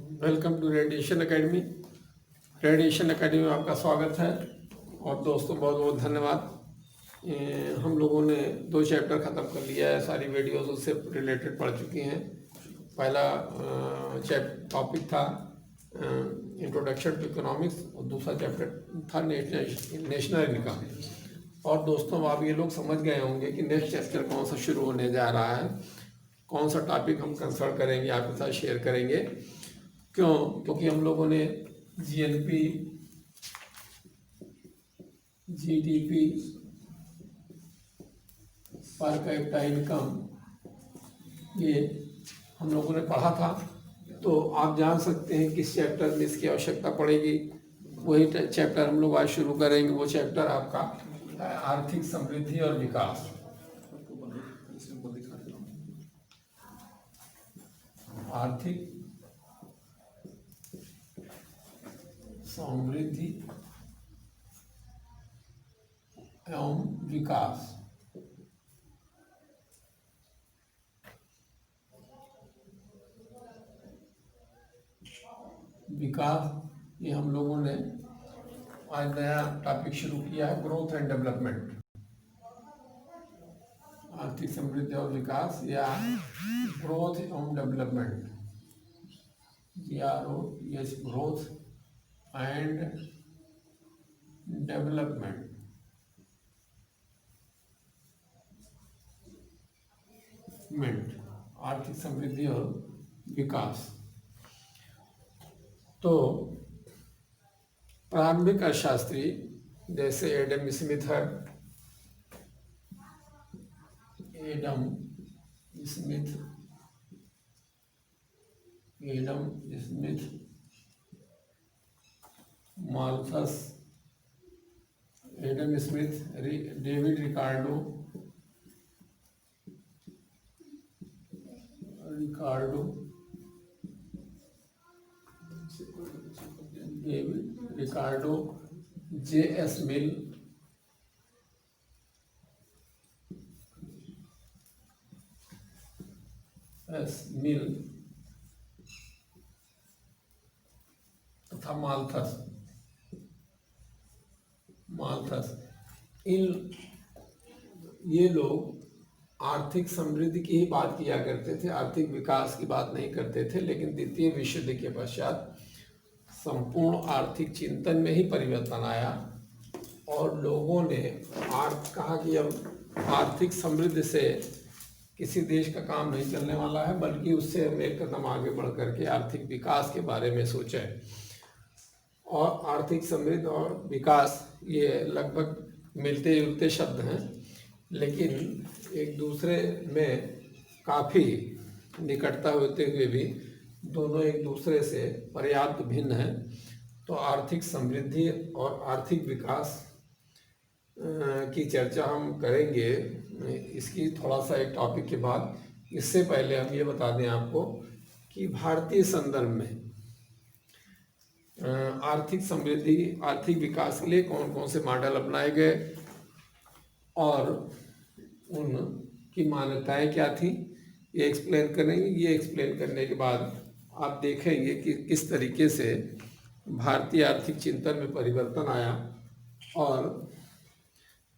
Welcome to radiation academy. Radiation academy में आपका स्वागत है। और दोस्तों बहुत बहुत धन्यवाद। हम लोगों ने 2 चैप्टर ख़त्म कर लिया है, सारी वीडियोस उससे रिलेटेड पढ़ चुकी हैं। पहला टॉपिक था इंट्रोडक्शन टू इकोनॉमिक्स और दूसरा चैप्टर था नेशनल इनकम। और दोस्तों आप ये लोग समझ गए होंगे कि नेक्स्ट चैप्टर कौन सा शुरू होने जा रहा है, कौन सा टॉपिक हम कंसल्ट करेंगे, आपके साथ शेयर करेंगे। क्यों? क्योंकि हम लोगों ने GNP, GDP, per capita income ये हम लोगों ने पढ़ा था। तो आप जान सकते हैं किस चैप्टर में इसकी आवश्यकता पड़ेगी। वही चैप्टर हम लोग आज शुरू करेंगे। वो चैप्टर आपका आर्थिक समृद्धि और विकास। आर्थिक समृद्धि एवं विकास। विकास ये हम लोगों ने आज नया टॉपिक शुरू किया है, ग्रोथ एंड डेवलपमेंट। आर्थिक समृद्धि और विकास या ग्रोथ एवं development, GROTH, growth and development. आर्थिक समृद्धि और विकास। तो प्रारंभिक अर्थशास्त्री जैसे एडम स्मिथ है, Malthus, Adam Smith, David Ricardo, J.S. मिल, तथा माल्थस। ये लोग आर्थिक समृद्धि की ही बात किया करते थे, आर्थिक विकास की बात नहीं करते थे। लेकिन द्वितीय विश्व युद्ध के पश्चात संपूर्ण आर्थिक चिंतन में ही परिवर्तन आया और लोगों ने कहा कि अब आर्थिक समृद्धि से किसी देश का काम नहीं चलने वाला है, बल्कि उससे हम एक कदम आगे बढ़ करके आर्थिक विकास के बारे में सोचें। और आर्थिक समृद्धि और विकास ये लगभग मिलते जुलते शब्द हैं, लेकिन एक दूसरे में काफ़ी निकटता होते हुए भी दोनों एक दूसरे से पर्याप्त भिन्न हैं। तो आर्थिक समृद्धि और आर्थिक विकास की चर्चा हम करेंगे इसकी थोड़ा सा एक टॉपिक के बाद। इससे पहले हम ये बता दें आपको कि भारतीय संदर्भ में आर्थिक समृद्धि, आर्थिक विकास के लिए कौन कौन से मॉडल अपनाए गए और उनकी मान्यताएं क्या थी, ये एक्सप्लेन करेंगे। ये एक्सप्लेन करने के बाद आप देखेंगे कि किस तरीके से भारतीय आर्थिक चिंतन में परिवर्तन आया और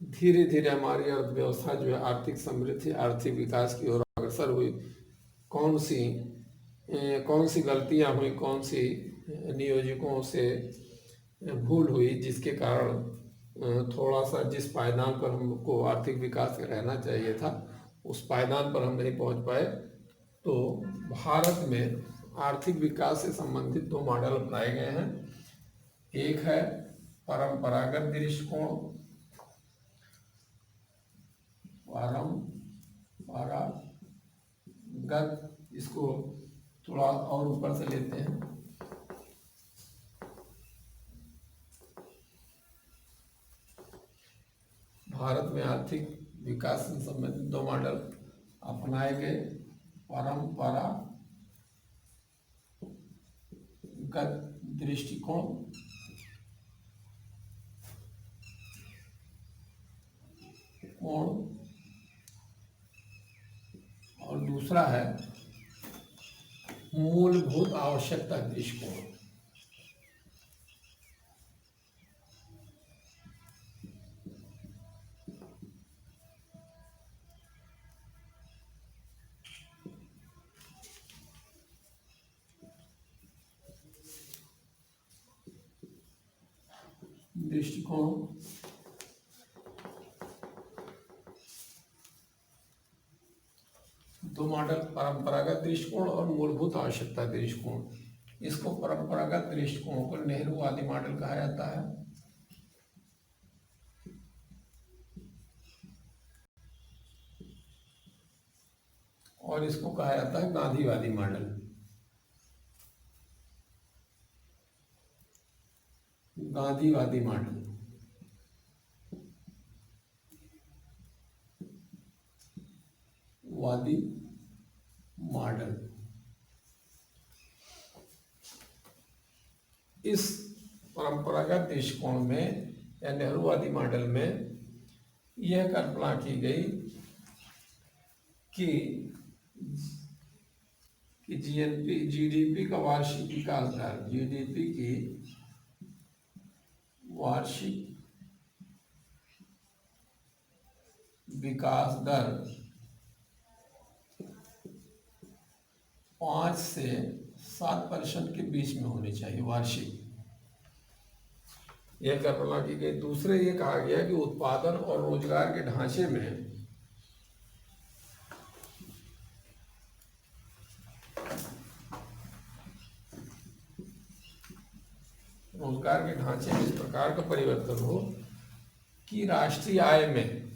धीरे धीरे हमारी अर्थव्यवस्था जो है आर्थिक समृद्धि, आर्थिक विकास की ओर अग्रसर हुई। कौन सी गलतियां हुई, कौन सी नियोजकों से भूल हुई, जिसके कारण थोड़ा सा जिस पायदान पर हमको आर्थिक विकास रहना चाहिए था उस पायदान पर हम नहीं पहुंच पाए। तो भारत में आर्थिक विकास से संबंधित 2 मॉडल अपनाए गए हैं। एक है परंपरागत दृष्टिकोण, इसको थोड़ा और ऊपर से लेते हैं। भारत में आर्थिक विकास से संबंधित 2 मॉडल अपनाए गए। परंपरागत दृष्टिकोण और दूसरा है मूलभूत आवश्यकता दृष्टिकोण। दृष्टिकोण दो मॉडल, परंपरागत दृष्टिकोण और मूलभूत आवश्यकता दृष्टिकोण। इसको परंपरागत दृष्टिकोण को नेहरूवादी मॉडल कहा जाता है और इसको कहा जाता है गांधीवादी मॉडल। गांधीवादी मॉडल वादी मॉडल। इस परंपरागत दृष्टिकोण में या नेहरूवादी मॉडल में यह कल्पना की गई कि जीडीपी का वार्षिक विकास दर, जीडीपी की वार्षिक विकास दर 5 से 7% के बीच में होनी चाहिए वार्षिक, यह कल्पना की गई। दूसरे ये कहा गया कि उत्पादन और रोजगार के ढांचे में इस प्रकार का परिवर्तन हो कि राष्ट्रीय आय में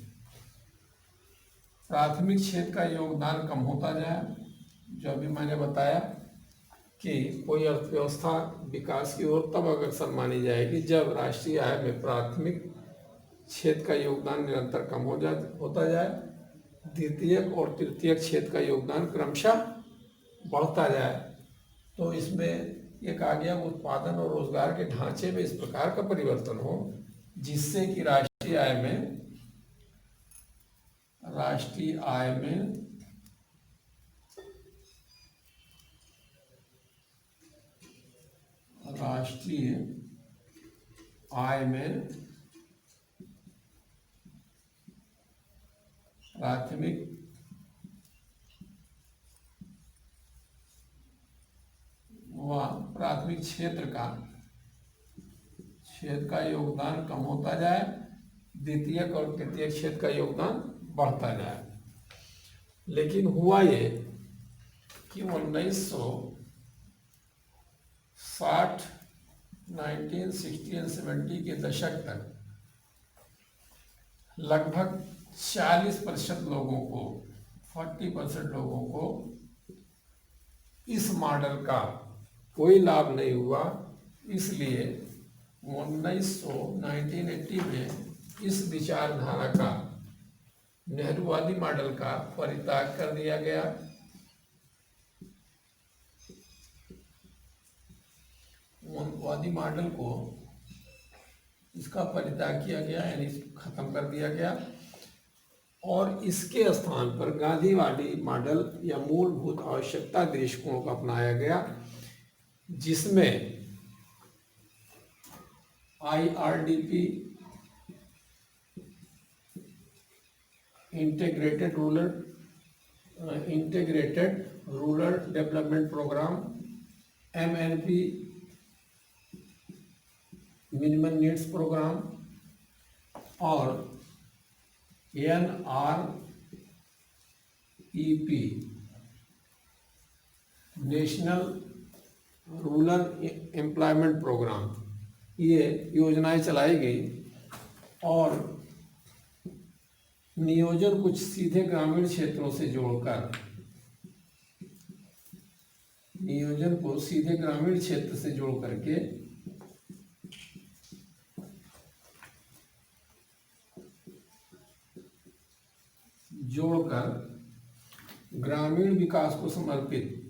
प्राथमिक क्षेत्र का योगदान कम होता जाए। जो अभी मैंने बताया कि कोई अर्थव्यवस्था विकास की ओर तब अग्रसर मानी जाएगी जब राष्ट्रीय आय में प्राथमिक क्षेत्र का योगदान निरंतर कम होता जाए, द्वितीयक और तृतीयक क्षेत्र का योगदान क्रमशः बढ़ता जाए। तो इसमें ये कहा गया उत्पादन और रोजगार के ढांचे में इस प्रकार का परिवर्तन हो जिससे कि राष्ट्रीय आय में राष्ट्रीय आय में प्राथमिक क्षेत्र का योगदान कम होता जाए, द्वितीयक और तृतीयक क्षेत्र का योगदान बढ़ता जाए। लेकिन हुआ ये कि 1960, 1960 और 70 के दशक तक लगभग 40% लोगों को, 40% लोगों को इस मॉडल का कोई लाभ नहीं हुआ। इसलिए 1980 में इस विचारधारा का, नेहरूवादी मॉडल का परित्याग कर दिया गया। वादी मॉडल को इसका परित्याग किया गया, यानी खत्म कर दिया गया और इसके स्थान पर गांधीवादी मॉडल या मूलभूत आवश्यकता दृष्टिकोण को अपनाया गया, जिसमें IRDP, integrated rural development programme, MNP, minimum needs programme, और NREP, national rural employment programme, ये योजनाएं चलाई गई और नियोजन कुछ सीधे ग्रामीण क्षेत्रों से जोड़कर, नियोजन को सीधे ग्रामीण क्षेत्र से जोड़ करके ग्रामीण विकास को समर्पित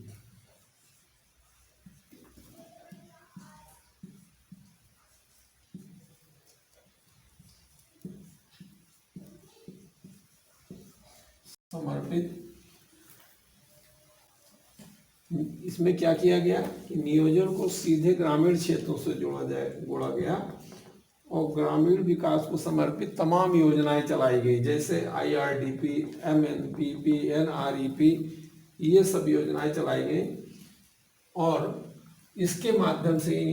इसमें क्या किया गया कि नियोजन को सीधे ग्रामीण क्षेत्रों से जोड़ा गया और ग्रामीण विकास को समर्पित तमाम योजनाएं चलाई गई, जैसे IRDP, MNPP, NREP, ये सब योजनाएं चलाई गई। और इसके माध्यम से, इन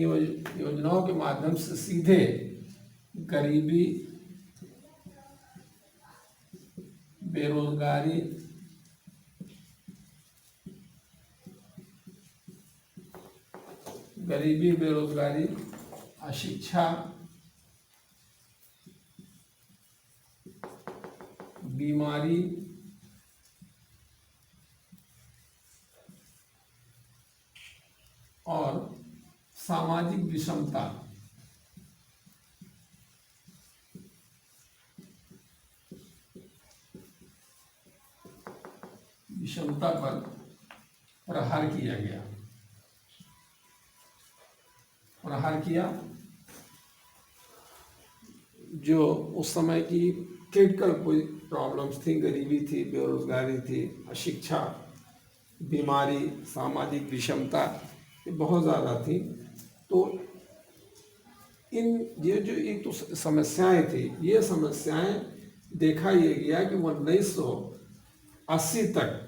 योजनाओं के माध्यम से सीधे गरीबी, बेरोजगारी, अशिक्षा, बीमारी और सामाजिक विषमता पर प्रहार किया गया। जो उस समय की क्रिटिकल कोई प्रॉब्लम्स थी, गरीबी थी, बेरोजगारी थी, अशिक्षा, बीमारी, सामाजिक विषमता, ये बहुत ज़्यादा थी। तो ये जो एक तो समस्याएं थी, ये समस्याएं देखा ये गया कि 1980 तक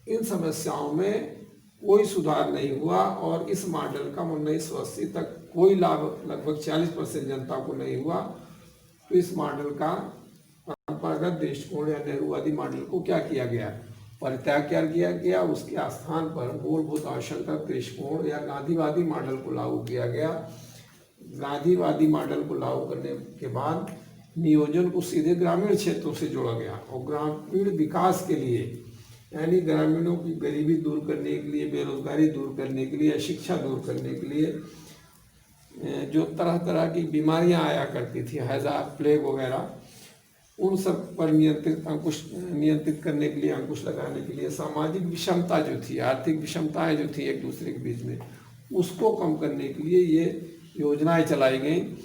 इन समस्याओं में कोई सुधार नहीं हुआ और इस मॉडल का 1980 तक कोई लाभ लगभग 40% जनता को नहीं हुआ। तो इस मॉडल का, परंपरागत दृष्टिकोण या नेहरूवादी मॉडल को क्या किया गया, परित्याग किया गया। उसके स्थान पर मूलभूत आवश्यकता दृष्टिकोण या गांधीवादी मॉडल को लागू किया गया। गांधीवादी मॉडल को लागू करने के बाद नियोजन को सीधे ग्रामीण क्षेत्रों से जोड़ा गया और ग्रामीण विकास के लिए, यानी ग्रामीणों की गरीबी दूर करने के लिए, बेरोजगारी दूर करने के लिए, शिक्षा दूर करने के लिए, जो तरह तरह की बीमारियां आया करती थी, हैजा, प्लेग वगैरह, उन सब पर नियंत्रित करने के लिए, अंकुश लगाने के लिए, सामाजिक विषमता जो थी, आर्थिक विषमताएं जो थी एक दूसरे के बीच में, उसको कम करने के लिए ये योजनाएं चलाई गई।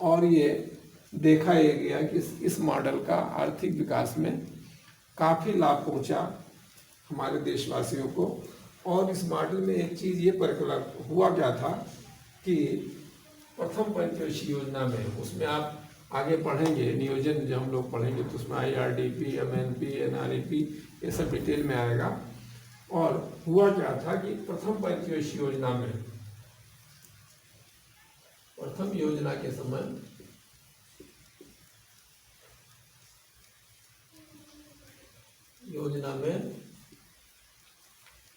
और ये देखा ये गया कि इस मॉडल का आर्थिक विकास में काफ़ी लाभ पहुंचा हमारे देशवासियों को। और इस मॉडल में एक चीज़ ये परिकल्पना हुआ क्या था कि प्रथम पंचवर्षीय योजना में, उसमें आप आगे पढ़ेंगे, नियोजन जब हम लोग पढ़ेंगे तो उसमें IRDP, MNP, NREP ये सब डिटेल में आएगा। और हुआ क्या था कि प्रथम पंचवर्षीय योजना में, प्रथम योजना के समय योजना में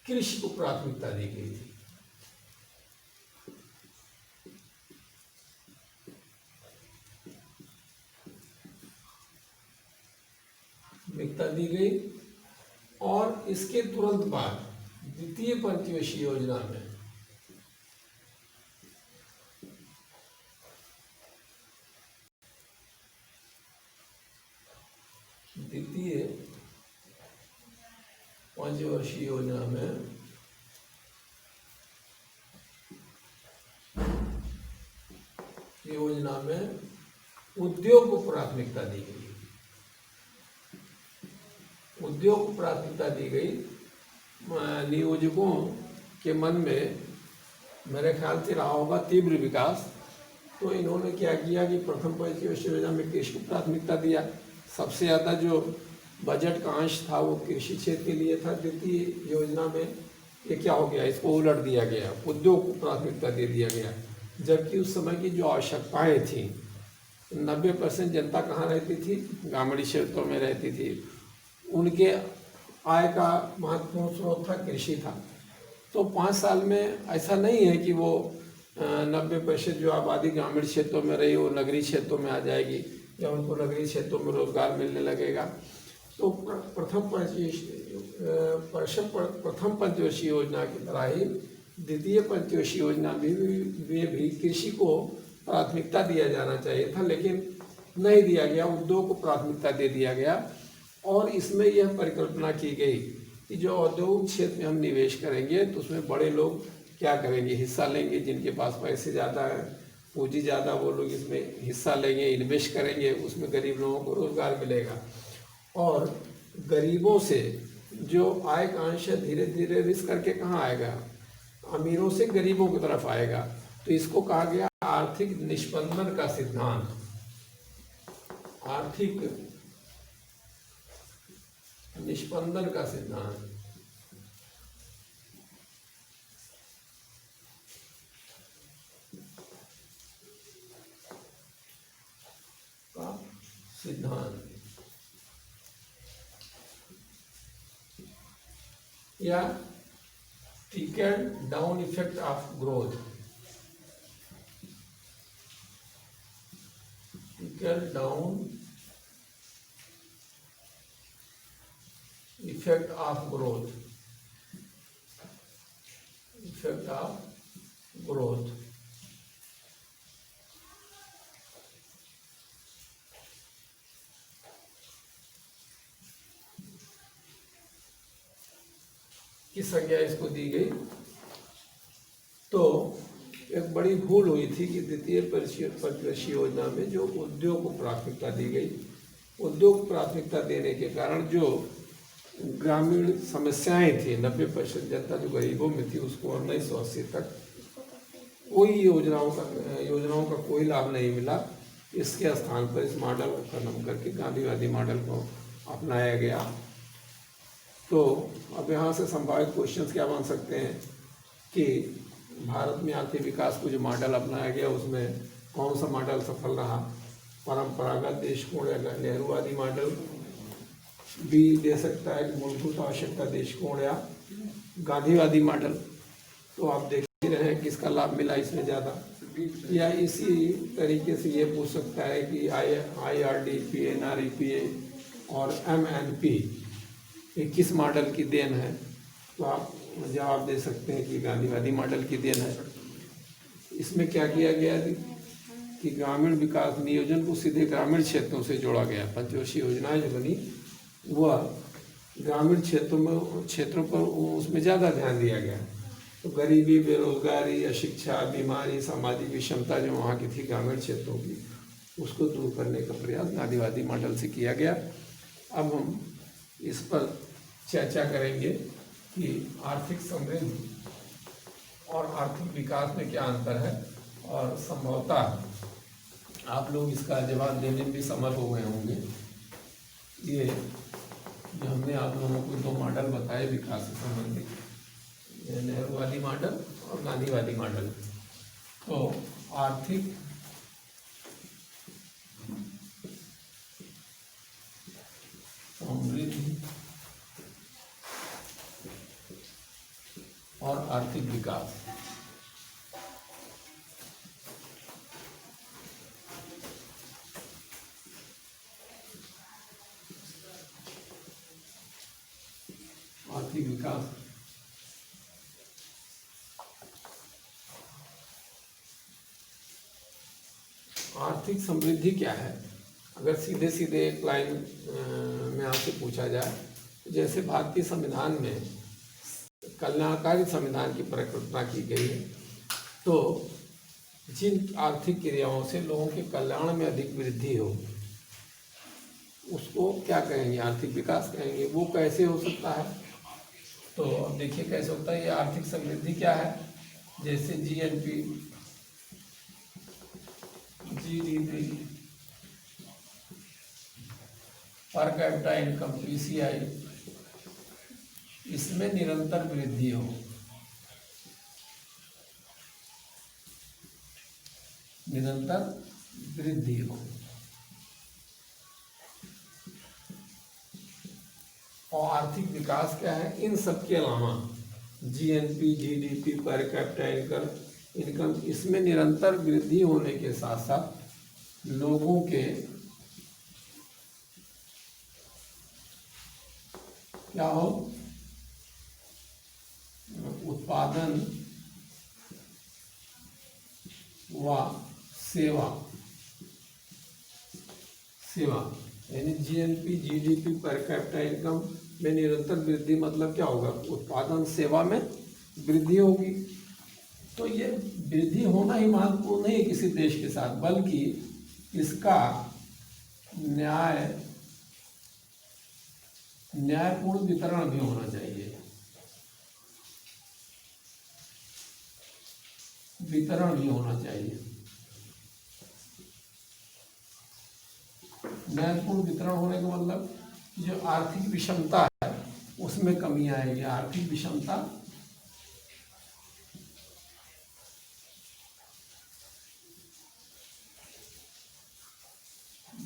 कृषि को प्राथमिकता दी गई थी। प्राथमिकता दी गई और इसके तुरंत बाद द्वितीय पंचवर्षीय योजना में उद्योग को प्राथमिकता दी गई। उद्योग को प्राथमिकता दी गई। नियोजकों के मन में मेरे ख्याल से रहा होगा तीव्र विकास, तो इन्होंने क्या किया कि प्रथम पंचवर्षीय योजना में कृषि को प्राथमिकता दिया। सबसे ज़्यादा जो बजट का अंश था वो कृषि क्षेत्र के लिए था। द्वितीय योजना में ये क्या हो गया, इसको उलट दिया गया, उद्योग को प्राथमिकता दे दिया गया। जबकि उस समय की जो आवश्यकताएं थी, 90% जनता कहाँ रहती थी, ग्रामीण क्षेत्रों में रहती थी। उनके आय का महत्वपूर्ण स्रोत था, कृषि था। तो 5 साल में ऐसा नहीं है कि वो 90% जो आबादी ग्रामीण क्षेत्रों में रही वो नगरीय क्षेत्रों में आ जाएगी या उनको नगरीय क्षेत्रों में रोजगार मिलने लगेगा। तो प्रथम पंचवर्षीय योजना की तरह ही द्वितीय पंचवर्षीय योजना में भी कृषि को प्राथमिकता दिया जाना चाहिए था, लेकिन नहीं दिया गया, उद्योग को प्राथमिकता दे दिया गया। और इसमें यह परिकल्पना की गई कि जो औद्योगिक क्षेत्र में हम निवेश करेंगे तो उसमें बड़े लोग क्या करेंगे, हिस्सा लेंगे। जिनके पास पैसे ज़्यादा है, पूंजी ज़्यादा, वो लोग इसमें हिस्सा लेंगे, इन्वेस्ट करेंगे, उसमें गरीब लोगों को रोजगार मिलेगा। और गरीबों से जो आय का अंश है धीरे धीरे रिस करके कहाँ आएगा, अमीरों से गरीबों की तरफ आएगा। तो इसको कहा गया आर्थिक निस्पंदन का सिद्धांत। आर्थिक निस्पंदन का सिद्धांत। या trickle down effect of growth. trickle down effect of growth. Effect of growth. की संज्ञा इसको दी गई। तो एक बड़ी भूल हुई थी कि द्वितीय पंचवर्षीय योजना में जो उद्योग को प्राथमिकता दी गई, उद्योग को प्राथमिकता देने के कारण जो ग्रामीण समस्याएं थी, 90% जनता जो गरीबों में थी उसको 1980 तक कोई योजनाओं का कोई लाभ नहीं मिला। इसके स्थान पर इस मॉडल को खत्म करके गांधीवादी मॉडल को अपनाया गया। तो अब यहाँ से संभावित क्वेश्चंस क्या बन सकते हैं कि भारत में आर्थिक विकास को जो मॉडल अपनाया गया उसमें कौन सा मॉडल सफल रहा, परंपरागत दृष्टिकोण या नेहरूवादी मॉडल भी दे सकता है, मूलभूत आवश्यकता दृष्टिकोण या गांधीवादी मॉडल। तो आप देख ही रहे हैं किसका लाभ मिला इसमें ज़्यादा। या इसी तरीके से ये पूछ सकता है कि IRDP, NREP और MNP ये किस मॉडल की देन है, तो आप जवाब दे सकते हैं कि गांधीवादी मॉडल की देन है। इसमें क्या किया गया कि ग्रामीण विकास नियोजन को सीधे ग्रामीण क्षेत्रों से जोड़ा गया। पंचवर्षीय योजनाएं जो बनी वह ग्रामीण क्षेत्रों पर उसमें ज़्यादा ध्यान दिया गया। तो गरीबी, बेरोजगारी, अशिक्षा, बीमारी, सामाजिक विषमता जो वहाँ की थी ग्रामीण क्षेत्रों की, उसको दूर करने का प्रयास गांधीवादी मॉडल से किया गया। अब हम इस पर चर्चा करेंगे कि आर्थिक समृद्धि और आर्थिक विकास में क्या अंतर है, और संभवतः आप लोग इसका जवाब देने में भी समर्थ हो गए होंगे। ये जो हमने आप लोगों को दो मॉडल बताए विकास से संबंधित, नेहरूवादी मॉडल और गांधीवादी मॉडल। तो आर्थिक समृद्धि और आर्थिक विकास। आर्थिक विकास आर्थिक समृद्धि क्या है? अगर सीधे सीधे एक लाइन में आपसे पूछा जाए, जैसे भारतीय संविधान में कल्याणकारी संविधान की परिकल्पना की गई है, तो जिन आर्थिक क्रियाओं से लोगों के कल्याण में अधिक वृद्धि हो उसको क्या कहेंगे? आर्थिक विकास कहेंगे। वो कैसे हो सकता है? तो अब देखिए कैसे होता है। ये आर्थिक समृद्धि क्या है? जैसे GNP, GDP, per capita income, PCI, इसमें निरंतर वृद्धि हो। निरंतर वृद्धि हो। और आर्थिक विकास क्या है? इन सब के अलावा GNP, GDP, per capita income, इसमें निरंतर वृद्धि होने के साथ साथ लोगों के क्या हो? उत्पादन व सेवा यानी GNP, GDP, per capita income में निरंतर वृद्धि मतलब क्या होगा? उत्पादन, सेवा में वृद्धि होगी। तो ये वृद्धि होना ही महत्वपूर्ण नहीं है किसी देश के साथ, बल्कि इसका न्याय न्यायपूर्ण वितरण भी होना चाहिए, वितरण भी होना चाहिए। न्यायपूर्ण वितरण होने का मतलब जो आर्थिक विषमता है उसमें कमी आएगी। आर्थिक विषमता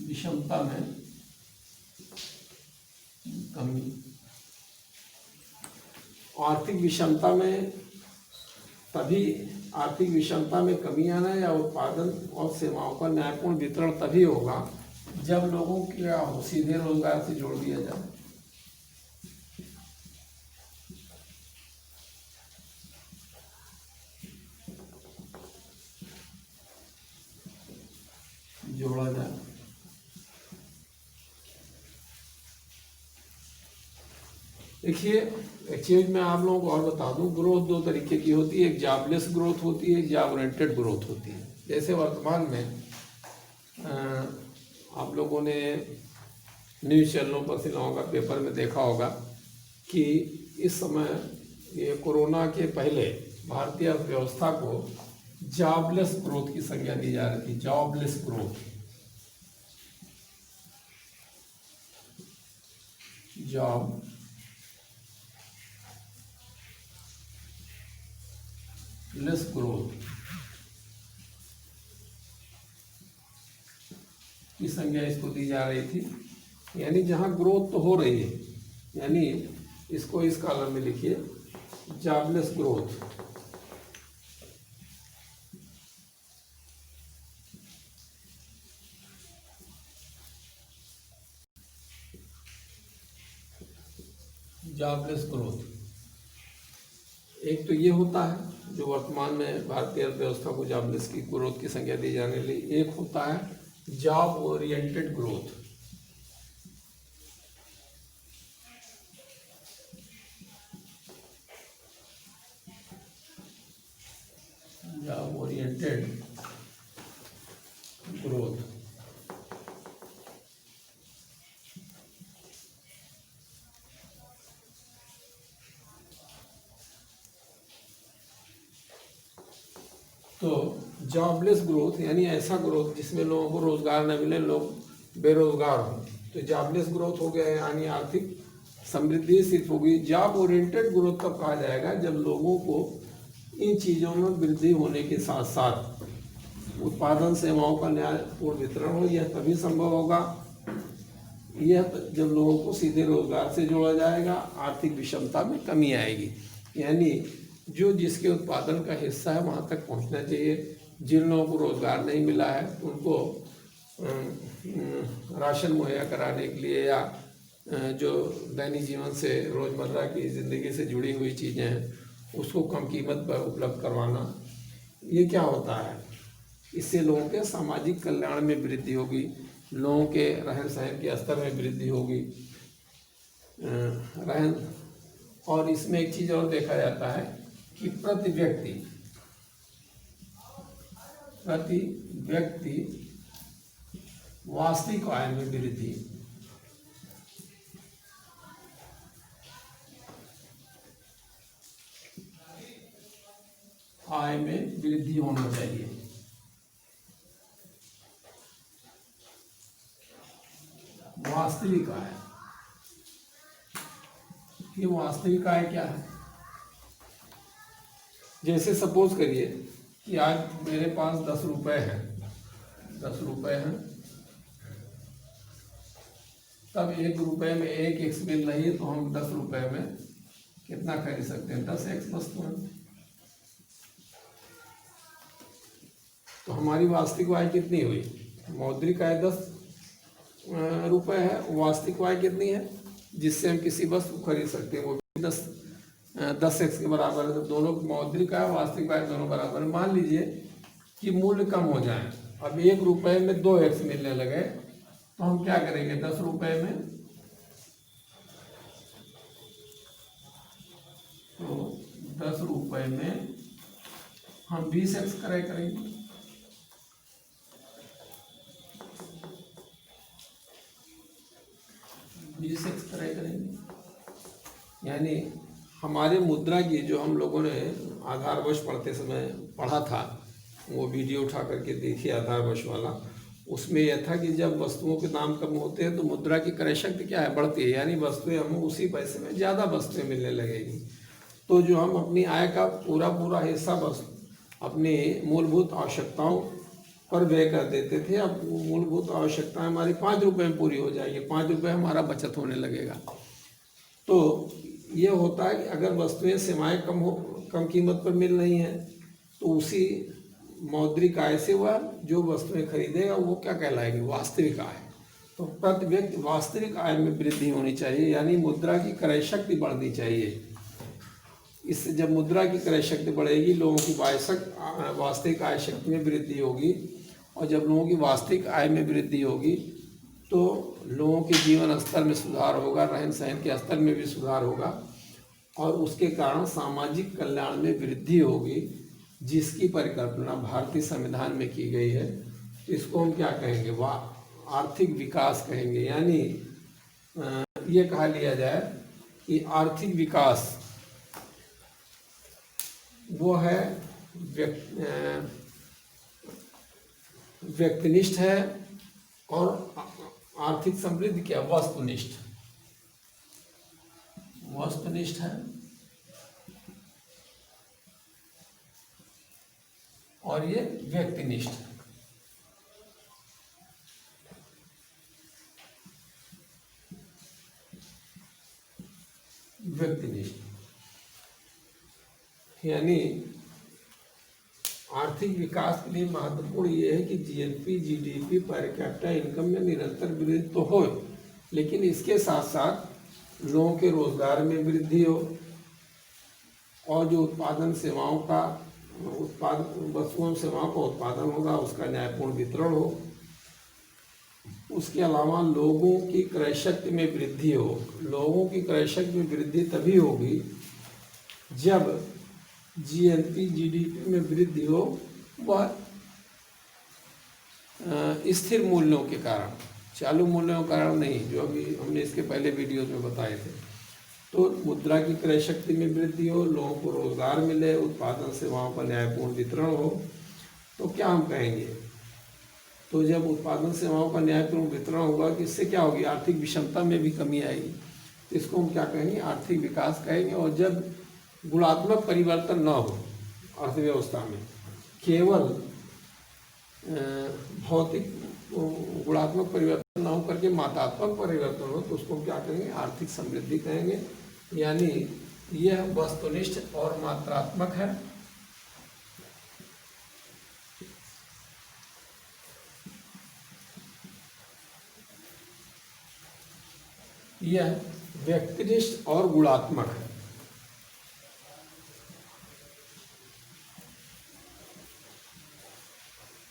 विषमता में कमी, आर्थिक विषमता में तभी, आर्थिक विषमता में कमी आना या उत्पादन और सेवाओं का न्यायपूर्ण वितरण तभी होगा जब लोगों को सीधे रोजगार से जोड़ दिया जाए। जोड़ा जाए। देखिए, एक चीज मैं आप लोगों को और बता दूं, ग्रोथ दो तरीके की होती है, एक जॉबलेस ग्रोथ होती है, एक जॉब ओरिएंटेड ग्रोथ होती है। जैसे वर्तमान में आप लोगों ने न्यूज़ चैनलों पर सिलाओं का पेपर में देखा होगा कि इस समय ये कोरोना के पहले भारतीय अर्थव्यवस्था को जॉबलेस ग्रोथ की संज्ञा दी जा रही थी। Jobless growth, job less growth की संज्ञा इसको दी जा रही थी। यानी जहां ग्रोथ तो हो रही है, यानी इसको इस कॉलम में लिखिए, जॉबलेस ग्रोथ। जॉबलेस ग्रोथ एक तो ये होता है जो वर्तमान में भारतीय अर्थव्यवस्था को जॉबलेस की ग्रोथ की संज्ञा दी जाने लगी। एक होता है job oriented growth. Job oriented growth तो जॉबलेस ग्रोथ यानी ऐसा ग्रोथ जिसमें लोगों को रोजगार न मिले, लोग बेरोजगार हों, तो जॉबलेस ग्रोथ हो गया, यानी आर्थिक समृद्धि सिर्फ होगी। जॉब ओरिएंटेड ग्रोथ तब कहा जाएगा जब लोगों को इन चीज़ों में वृद्धि होने के साथ साथ उत्पादन सेवाओं का न्यायपूर्ण वितरण हो। यह तभी संभव होगा, यह जब लोगों को सीधे रोजगार से जोड़ा जाएगा, आर्थिक विषमता में कमी आएगी। यानी जो जिसके उत्पादन का हिस्सा है वहाँ तक पहुँचना चाहिए। जिन लोगों को रोजगार नहीं मिला है उनको राशन मुहैया कराने के लिए या जो दैनिक जीवन से रोज़मर्रा की ज़िंदगी से जुड़ी हुई चीज़ें हैं उसको कम कीमत पर उपलब्ध करवाना, ये क्या होता है, इससे लोगों के सामाजिक कल्याण में वृद्धि होगी, लोगों के रहन सहन के स्तर में वृद्धि होगी। रहन और इसमें एक चीज़ और देखा जाता है कि प्रति व्यक्ति वास्तविक आय में वृद्धि, आय में वृद्धि होना चाहिए। वास्तविक आय, ये वास्तविक आय क्या है? जैसे सपोज करिए कि आज मेरे पास 10 रुपये हैं, 10 रुपये हैं, तब 1 रुपये में 1x मिल रही है, तो हम 10 रुपये में कितना खरीद सकते हैं? 10x वस्तुएं। तो हमारी वास्तविक आय कितनी हुई? मौद्रिक आय 10 रुपये है, वास्तविक आय कितनी है जिससे हम किसी वस्तु खरीद सकते हैं? वो भी 10x के बराबर है। तो दोनों मौद्रिक आय वास्तविक आय दोनों बराबर है। मान लीजिए कि मूल्य कम हो जाए, अब 1 रुपये में 2x मिलने लगे, तो हम क्या करेंगे? 10 रुपये में, तो 10 रुपये में हम 20x करेंगे। करेंगे यानी हमारे मुद्रा की जो हम लोगों ने आधारवश पढ़ते समय पढ़ा था, वो वीडियो उठा करके देखिए आधारवश वाला, उसमें यह था कि जब वस्तुओं के दाम कम होते हैं तो मुद्रा की क्रय शक्ति क्या है, बढ़ती है, यानी वस्तुएं हमें उसी पैसे में ज़्यादा वस्तुएं मिलने लगेगी। तो जो हम अपनी आय का पूरा हिस्सा बस अपनी मूलभूत आवश्यकताओं पर व्यय कर देते थे, अब मूलभूत आवश्यकताएं हमारी 5 रुपये में पूरी हो जाएगी, 5 रुपये हमारा बचत होने लगेगा। तो ये होता है कि अगर वस्तुएं सेवाएं कम कीमत पर मिल रही हैं तो उसी मौद्रिक आय से वह जो वस्तुएं खरीदेगा वो क्या कहलाएगी, वास्तविक आय। तो प्रति व्यक्ति वास्तविक आय में वृद्धि होनी चाहिए, यानी मुद्रा की क्रय शक्ति बढ़नी चाहिए। इससे जब मुद्रा की क्रय शक्ति बढ़ेगी, लोगों की वास्तविक आय शक्ति में वृद्धि होगी, और जब लोगों की वास्तविक आय में वृद्धि होगी तो लोगों के जीवन स्तर में सुधार होगा, रहन सहन के स्तर में भी सुधार होगा, और उसके कारण सामाजिक कल्याण में वृद्धि होगी, जिसकी परिकल्पना भारतीय संविधान में की गई है। तो इसको हम क्या कहेंगे, आर्थिक विकास कहेंगे। यानी ये कहा लिया जाए कि आर्थिक विकास वो है व्यक्तिनिष्ठ है, और आर्थिक समृद्धि क्या, वस्तुनिष्ठ है, और ये व्यक्तिनिष्ठ है। यानी आर्थिक विकास के लिए महत्वपूर्ण ये है कि GNP, GDP, per capita income में निरंतर वृद्धि तो हो, लेकिन इसके साथ साथ लोगों के रोजगार में वृद्धि हो, और जो वस्तुओं सेवाओं का उत्पादन होगा उसका न्यायपूर्ण वितरण हो। उसके अलावा लोगों की क्रय शक्ति में वृद्धि हो। लोगों की क्रय शक्ति में वृद्धि तभी होगी जब जीएनपी, जीडीपी में वृद्धि हो, वह स्थिर मूल्यों के कारण, चालू मूल्यों के कारण नहीं, जो अभी हमने इसके पहले वीडियोज में बताए थे। तो मुद्रा की क्रय शक्ति में वृद्धि हो, लोगों को रोजगार मिले, उत्पादन सेवाओं का न्यायपूर्ण वितरण हो। तो क्या हम कहेंगे, तो जब उत्पादन सेवाओं का न्यायपूर्ण वितरण होगा, कि इससे क्या होगी, आर्थिक विषमता में भी कमी आएगी। तो इसको हम क्या कहेंगे, आर्थिक विकास कहेंगे। और जब गुणात्मक परिवर्तन न हो अर्थव्यवस्था में, केवल भौतिक गुणात्मक परिवर्तन न हो करके मात्रात्मक परिवर्तन हो, तो उसको हम क्या कहेंगे, आर्थिक समृद्धि कहेंगे। यानी यह वस्तुनिष्ठ और मात्रात्मक है। यह व्यक्तिनिष्ठ और गुणात्मक है।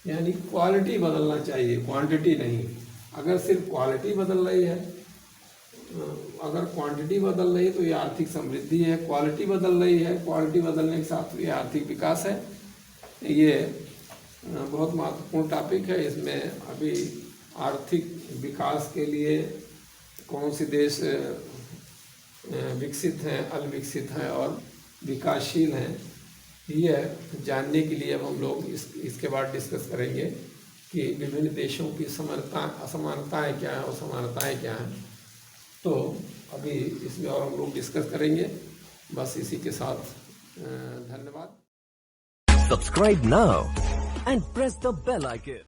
यानी क्वालिटी बदलना चाहिए, क्वांटिटी नहीं। अगर सिर्फ क्वालिटी बदल रही है, अगर क्वांटिटी बदल रही है तो ये आर्थिक समृद्धि है। क्वालिटी बदल रही है, क्वालिटी बदलने के साथ ये आर्थिक विकास है। ये बहुत महत्वपूर्ण टॉपिक है। इसमें अभी आर्थिक विकास के लिए कौन से देश विकसित हैं, अल्पविकसित हैं और विकासशील हैं, यह जानने के लिए अब हम लोग इसके बाद डिस्कस करेंगे कि विभिन्न देशों की असमानताएं क्या हैं और समानताएं क्या हैं। तो अभी इसमें और हम लोग डिस्कस करेंगे। बस इसी के साथ धन्यवाद। Subscribe now and press the bell icon.